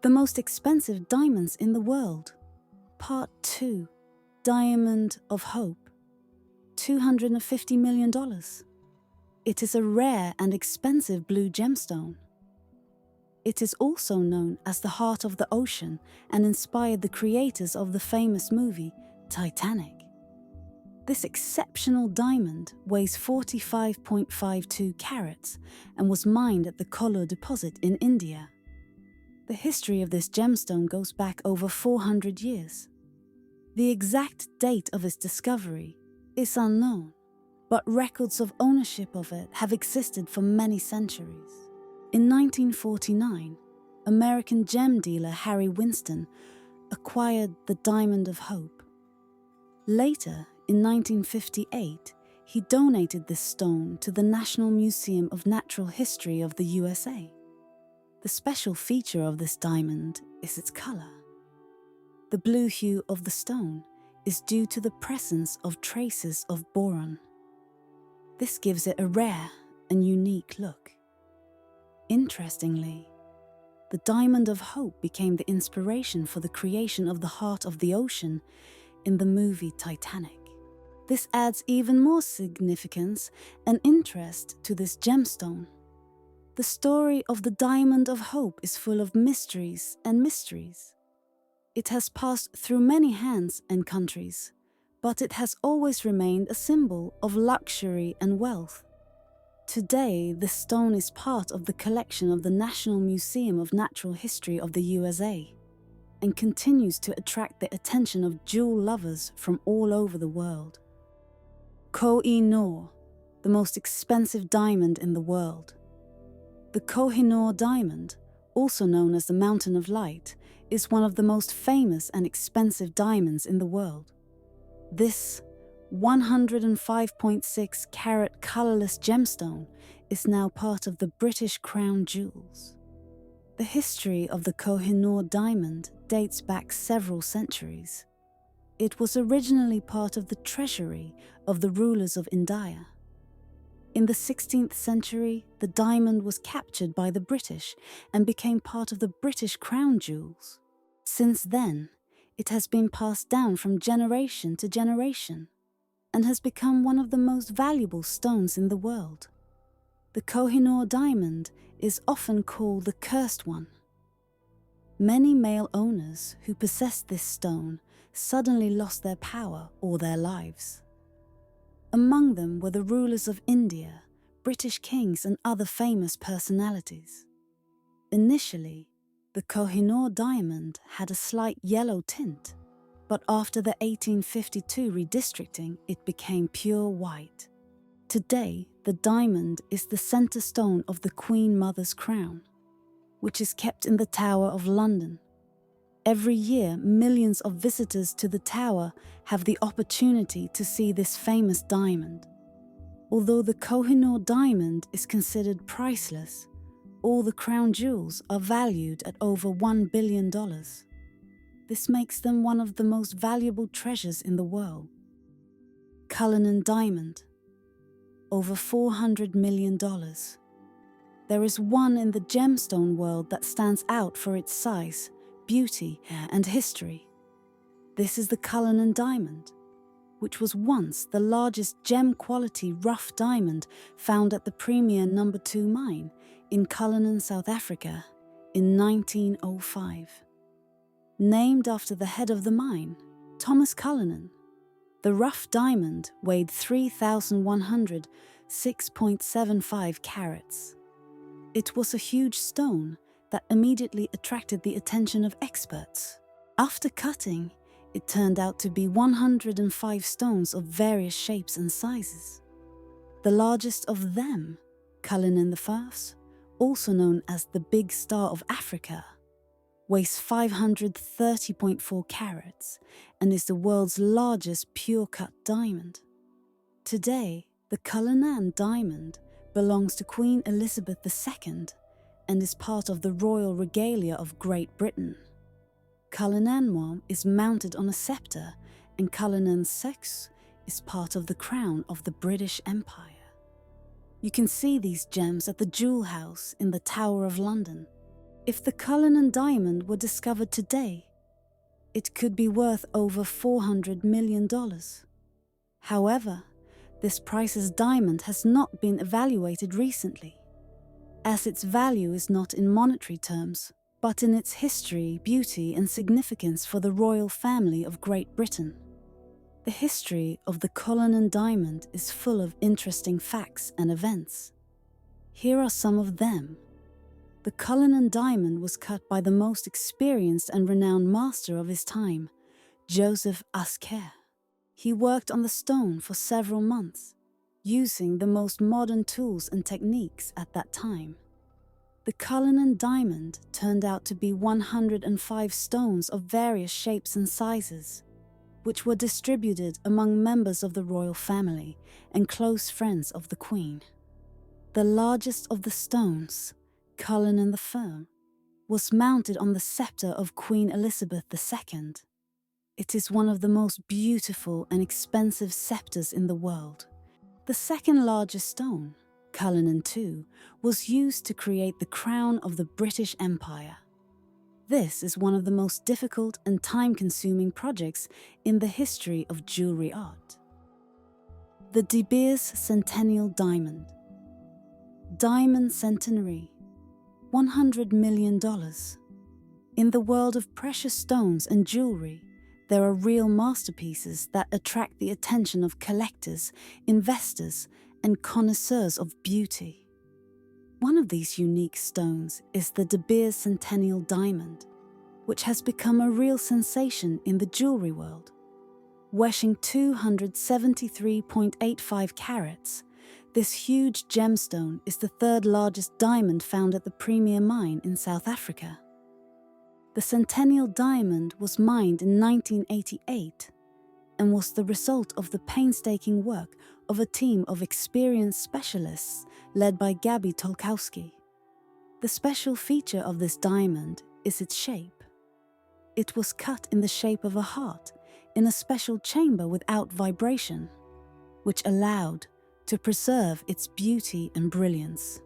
The most expensive diamonds in the world. Part 2. Diamond of Hope. $250 million. It is a rare and expensive blue gemstone. It is also known as the heart of the ocean and inspired the creators of the famous movie Titanic. This exceptional diamond weighs 45.52 carats and was mined at the Kolar deposit in India. The history of this gemstone goes back over 400 years. The exact date of its discovery is unknown, but records of ownership of it have existed for many centuries. In 1949, American gem dealer Harry Winston acquired the Diamond of Hope. Later, in 1958, he donated this stone to the National Museum of Natural History of the USA. The special feature of this diamond is its color. The blue hue of the stone is due to the presence of traces of boron. This gives it a rare and unique look. Interestingly, the Diamond of Hope became the inspiration for the creation of the heart of the ocean in the movie Titanic. This adds even more significance and interest to this gemstone. The story of the Diamond of Hope is full of mysteries and mysteries. It has passed through many hands and countries, but it has always remained a symbol of luxury and wealth. Today, the stone is part of the collection of the National Museum of Natural History of the USA and continues to attract the attention of jewel lovers from all over the world. Koh-i-Noor, the most expensive diamond in the world. The Koh-i-Noor diamond, also known as the Mountain of Light, is one of the most famous and expensive diamonds in the world. This 105.6 carat colorless gemstone is now part of the British Crown Jewels. The history of the Koh-i-Noor diamond dates back several centuries. It was originally part of the treasury of the rulers of India. In the 16th century, the diamond was captured by the British and became part of the British Crown Jewels. Since then, it has been passed down from generation to generation and has become one of the most valuable stones in the world. The Koh-i-Noor diamond is often called the cursed one. Many male owners who possessed this stone suddenly lost their power or their lives. Among them were the rulers of India, British kings and other famous personalities. Initially, the Koh-i-Noor diamond had a slight yellow tint, but after the 1852 redistricting, it became pure white. Today, the diamond is the centre stone of the Queen Mother's crown, which is kept in the Tower of London. Every year, millions of visitors to the tower have the opportunity to see this famous diamond. Although the Koh-i-Noor diamond is considered priceless, all the crown jewels are valued at over $1 billion. This makes them one of the most valuable treasures in the world. Cullen and Diamond, over $400 million. There is one in the gemstone world that stands out for its size, beauty, and history. This is the Cullen and Diamond, which was once the largest gem-quality rough diamond found at the Premier No. 2 mine in Cullen, South Africa, in 1905. Named after the head of the mine, Thomas Cullen, the rough diamond weighed 3,106.75 carats. It was a huge stone that immediately attracted the attention of experts. After cutting, it turned out to be 105 stones of various shapes and sizes. The largest of them, Cullen I, also known as the Big Star of Africa, weighs 530.4 carats and is the world's largest pure-cut diamond. Today, the Cullen and Diamond belongs to Queen Elizabeth II and is part of the royal regalia of Great Britain. Cullinan is mounted on a scepter, and Cullinan Sex is part of the crown of the British Empire. You can see these gems at the Jewel House in the Tower of London. If the Cullen and Diamond were discovered today, it could be worth over $400 million. However, this priceless diamond has not been evaluated recently, as its value is not in monetary terms, but in its history, beauty, and significance for the royal family of Great Britain. The history of the Cullen and Diamond is full of interesting facts and events. Here are some of them. The Cullen and Diamond was cut by the most experienced and renowned master of his time, Joseph Asquer. He worked on the stone for several months, using the most modern tools and techniques at that time. The Cullen and Diamond turned out to be 105 stones of various shapes and sizes, which were distributed among members of the royal family and close friends of the Queen. The largest of the stones, Cullen and the Firm, was mounted on the scepter of Queen Elizabeth II. It is one of the most beautiful and expensive scepters in the world. The second largest stone, Cullen and Two, was used to create the crown of the British Empire. This is one of the most difficult and time-consuming projects in the history of jewellery art. The De Beers Centennial Diamond. Diamond Centenary, $100 million. In the world of precious stones and jewellery, there are real masterpieces that attract the attention of collectors, investors, and connoisseurs of beauty. One of these unique stones is the De Beers Centennial Diamond, which has become a real sensation in the jewellery world. Weighing 273.85 carats, this huge gemstone is the third largest diamond found at the Premier Mine in South Africa. The Centennial Diamond was mined in 1988 and was the result of the painstaking work of a team of experienced specialists led by Gabi Tolkowski. The special feature of this diamond is its shape. It was cut in the shape of a heart in a special chamber without vibration, which allowed to preserve its beauty and brilliance.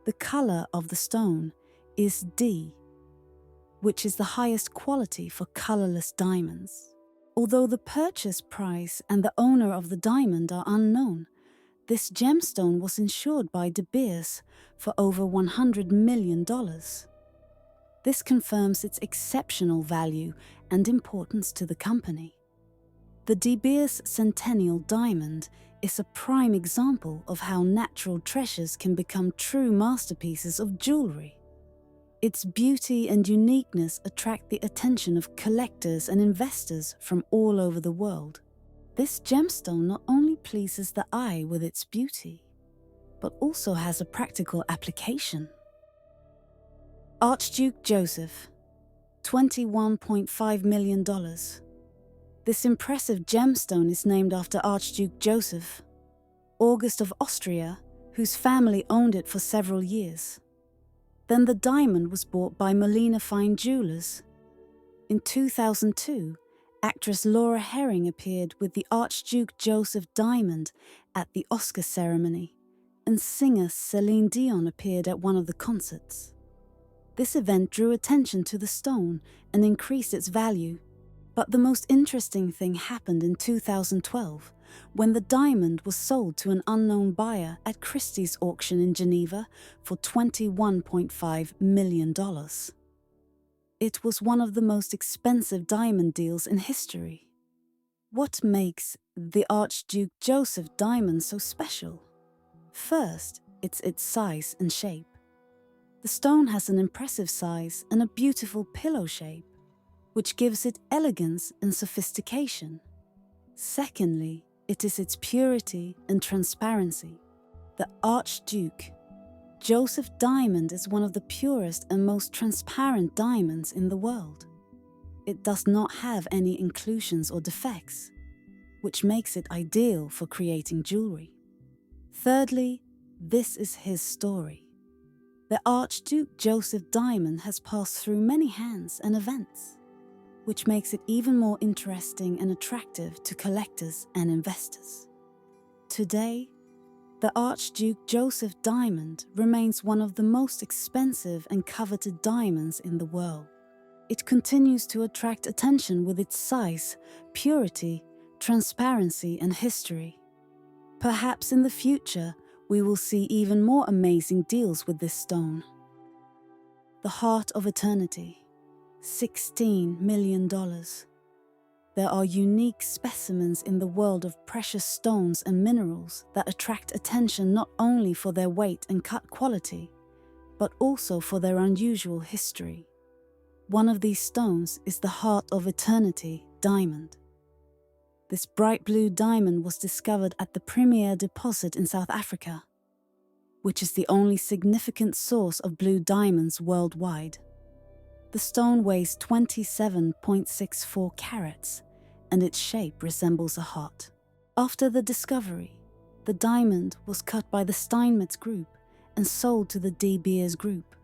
The color of the stone is D, which is the highest quality for colorless diamonds. Although the purchase price and the owner of the diamond are unknown, this gemstone was insured by De Beers for over $100 million. This confirms its exceptional value and importance to the company. The De Beers Centennial Diamond is a prime example of how natural treasures can become true masterpieces of jewellery. Its beauty and uniqueness attract the attention of collectors and investors from all over the world. This gemstone not only pleases the eye with its beauty, but also has a practical application. Archduuke Joseph, $21.5 million. This impressive gemstone is named after Archduke Joseph, August of Austria, whose family owned it for several years. Then the diamond was bought by Molina Fine Jewelers. In 2002, actress Laura Herring appeared with the Archduuke Joseph diamond at the Oscar ceremony, and singer Celine Dion appeared at one of the concerts. This event drew attention to the stone and increased its value. But the most interesting thing happened in 2012, when the diamond was sold to an unknown buyer at Christie's auction in Geneva for $21.5 million. It was one of the most expensive diamond deals in history. What makes the Archduuke Joseph diamond so special? First, it's its size and shape. The stone has an impressive size and a beautiful pillow shape, which gives it elegance and sophistication. Secondly, it is its purity and transparency. The Archduuke Joseph diamond is one of the purest and most transparent diamonds in the world. It does not have any inclusions or defects, which makes it ideal for creating jewelry. Thirdly, this is his story. The Archduuke Joseph diamond has passed through many hands and events, which makes it even more interesting and attractive to collectors and investors. Today, The Archduuke Joseph diamond remains one of the most expensive and coveted diamonds in the world. It continues to attract attention with its size, purity, transparency, and history. Perhaps in the future, we will see even more amazing deals with this stone. The Heart of Eternity, $16 million. There are unique specimens in the world of precious stones and minerals that attract attention not only for their weight and cut quality, but also for their unusual history. One of these stones is the Heart of Eternity diamond. This bright blue diamond was discovered at the premier deposit in South Africa, which is the only significant source of blue diamonds worldwide. The stone weighs 27.64 carats, and its shape resembles a heart. After the discovery, the diamond was cut by the Steinmetz Group and sold to the De Beers Group.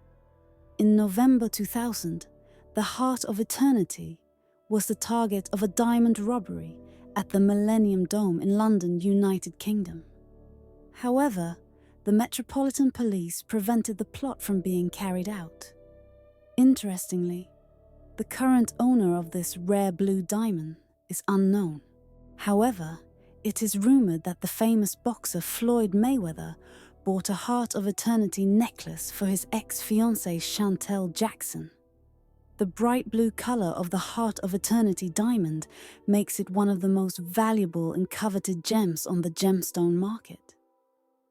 In November 2000, the Heart of Eternity was the target of a diamond robbery at the Millennium Dome in London, United Kingdom. However, the Metropolitan Police prevented the plot from being carried out. Interestingly, the current owner of this rare blue diamond is unknown. However, it is rumored that the famous boxer Floyd Mayweather bought a Heart of Eternity necklace for his ex-fiancée Chantel Jackson. The bright blue color of the Heart of Eternity diamond makes it one of the most valuable and coveted gems on the gemstone market.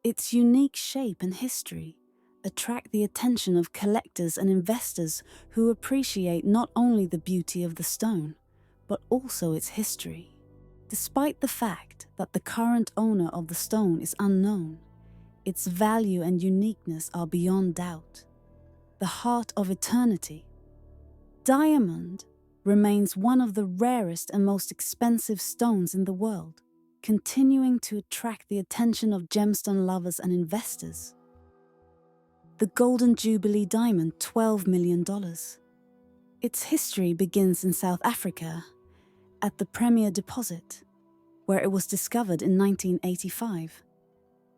Its unique shape and history attract the attention of collectors and investors who appreciate not only the beauty of the stone, but also its history. Despite the fact that the current owner of the stone is unknown, its value and uniqueness are beyond doubt. The Heart of Eternity diamond remains one of the rarest and most expensive stones in the world, continuing to attract the attention of gemstone lovers and investors. The Golden Jubilee diamond, $12 million. Its history begins in South Africa, at the Premier Deposit, where it was discovered in 1985.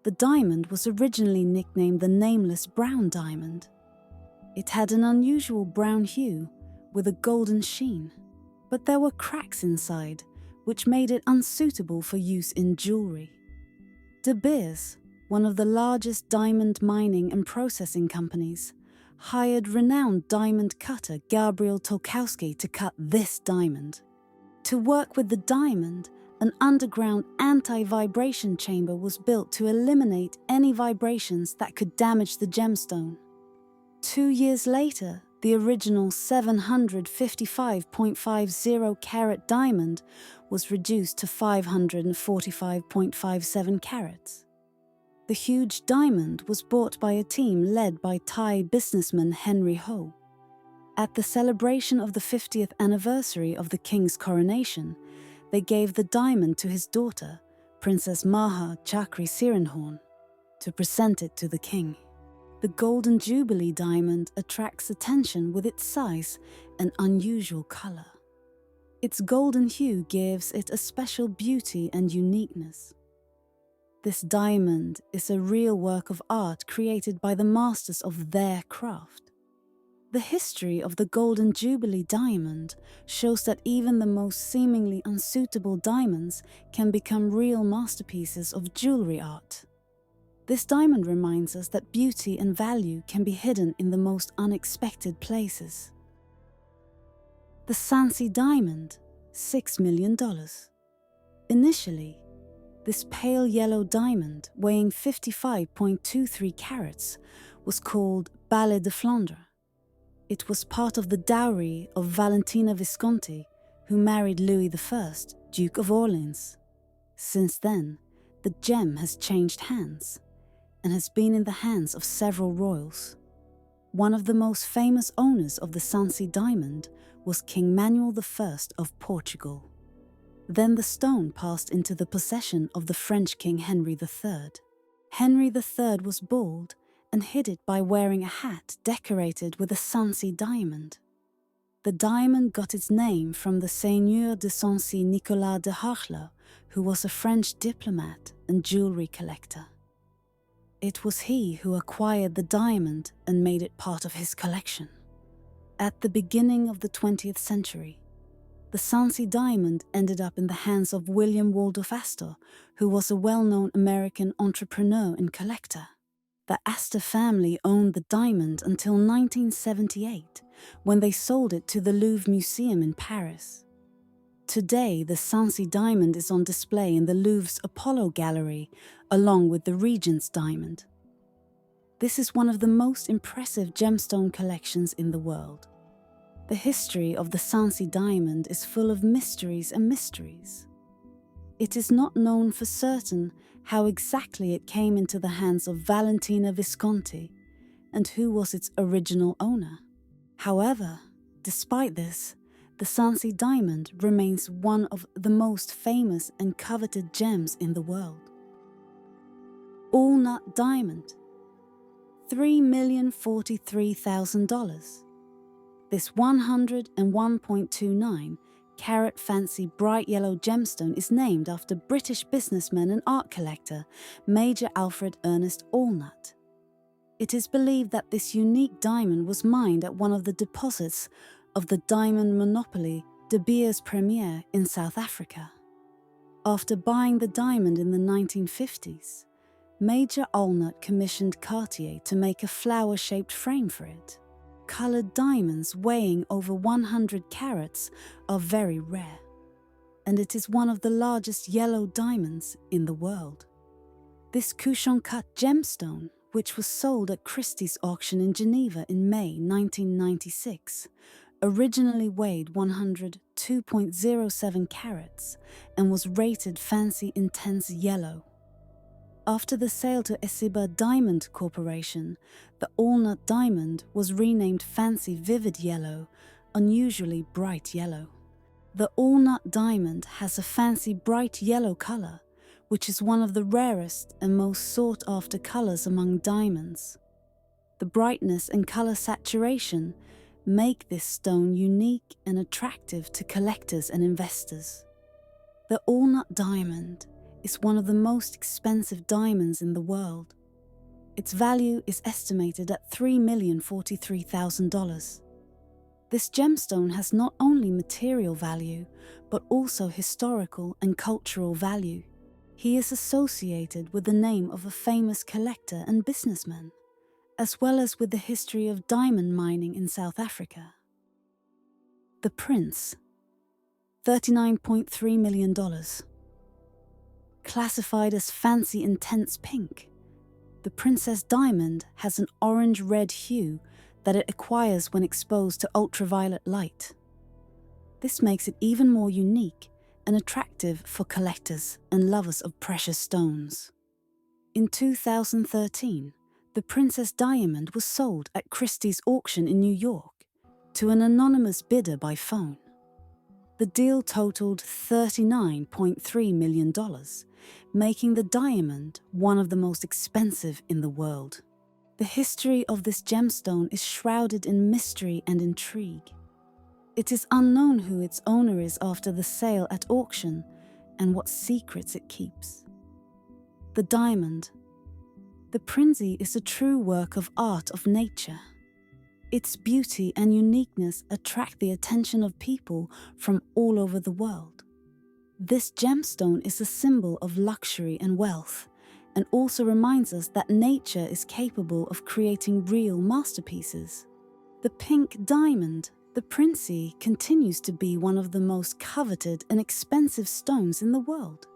The diamond was originally nicknamed the Nameless Brown Diamond. It had an unusual brown hue with a golden sheen, but there were cracks inside, which made it unsuitable for use in jewellery. De Beers, one of the largest diamond mining and processing companies, hired renowned diamond cutter Gabriel Tolkowski to cut this diamond. To work with the diamond, an underground anti-vibration chamber was built to eliminate any vibrations that could damage the gemstone. 2 years later, the original 755.50 carat diamond was reduced to 545.57 carats. The huge diamond was bought by a team led by Thai businessman Henry Ho. At the celebration of the 50th anniversary of the king's coronation, they gave the diamond to his daughter, Princess Maha Chakri Sirenhorn, to present it to the king. The Golden Jubilee diamond attracts attention with its size and unusual color. Its golden hue gives it a special beauty and uniqueness. This diamond is a real work of art created by the masters of their craft. The history of the Golden Jubilee diamond shows that even the most seemingly unsuitable diamonds can become real masterpieces of jewelry art. This diamond reminds us that beauty and value can be hidden in the most unexpected places. The Sansy Diamond, $6 million. Initially, this pale yellow diamond, weighing 55.23 carats, was called Ballet de Flandre. It was part of the dowry of Valentina Visconti, who married Louis I, Duke of Orleans. Since then, the gem has changed hands and has been in the hands of several royals. One of the most famous owners of the Sansy Diamond was King Manuel I of Portugal. Then the stone passed into the possession of the French King Henry III. Henry III was bald and hid it by wearing a hat decorated with a Sansy diamond. The diamond got its name from the Seigneur de Sansy Nicolas de Harlot, who was a French diplomat and jewellery collector. it was he who acquired the diamond and made it part of his collection. At the beginning of the 20th century, the Sansy Diamond ended up in the hands of William Waldorf Astor, who was a well-known American entrepreneur and collector. The Astor family owned the diamond until 1978, when they sold it to the Louvre Museum in Paris. Today, the Sansy Diamond is on display in the Louvre's Apollo Gallery, along with the Regent's Diamond. This is one of the most impressive gemstone collections in the world. The history of the Sansy Diamond is full of mysteries and mysteries. It is not known for certain how exactly it came into the hands of Valentina Visconti and who was its original owner. However, despite this, the Sansy Diamond remains one of the most famous and coveted gems in the world. Allnut Diamond, $3,043,000. This 101.29 carat fancy bright yellow gemstone is named after British businessman and art collector Major Alfred Ernest Allnut. It is believed that this unique diamond was mined at one of the deposits of the diamond monopoly De Beers Premier in South Africa. After buying the diamond in the 1950s, Major Allnut commissioned Cartier to make a flower-shaped frame for it. Colored diamonds weighing over 100 carats are very rare, and it is one of the largest yellow diamonds in the world. This cushion-cut gemstone, which was sold at Christie's auction in Geneva in May 1996, originally weighed 102.07 carats and was rated Fancy Intense Yellow. After the sale to Esiba Diamond Corporation, the Allnut Diamond was renamed Fancy Vivid Yellow, unusually bright yellow. The Allnut Diamond has a fancy bright yellow color, which is one of the rarest and most sought-after colors among diamonds. The brightness and color saturation make this stone unique and attractive to collectors and investors. The Allnut Diamond is one of the most expensive diamonds in the world. Its value is estimated at $3,043,000. This gemstone has not only material value, but also historical and cultural value. He is associated with the name of a famous collector and businessman, as well as with the history of diamond mining in South Africa. The Prince, $39.3 million. Classified as Fancy Intense Pink, the Princess Diamond has an orange-red hue that it acquires when exposed to ultraviolet light. This makes it even more unique and attractive for collectors and lovers of precious stones. In 2013, the Princess Diamond was sold at Christie's auction in New York to an anonymous bidder by phone. The deal totaled $39.3 million, making the diamond one of the most expensive in the world. The history of this gemstone is shrouded in mystery and intrigue. It is unknown who its owner is after the sale at auction and what secrets it keeps. The diamond. The Prinzy is a true work of art of nature. Its beauty and uniqueness attract the attention of people from all over the world. This gemstone is a symbol of luxury and wealth, and also reminds us that nature is capable of creating real masterpieces. The pink diamond, the Prinzy, continues to be one of the most coveted and expensive stones in the world.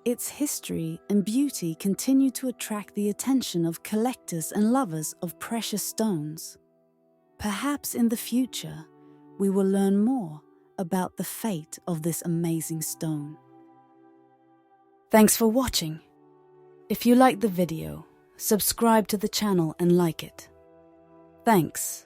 Its history and beauty continue to attract the attention of collectors and lovers of precious stones. Perhaps in the future, we will learn more about the fate of this amazing stone. Thanks for watching. If you liked the video, subscribe to the channel and like it. Thanks.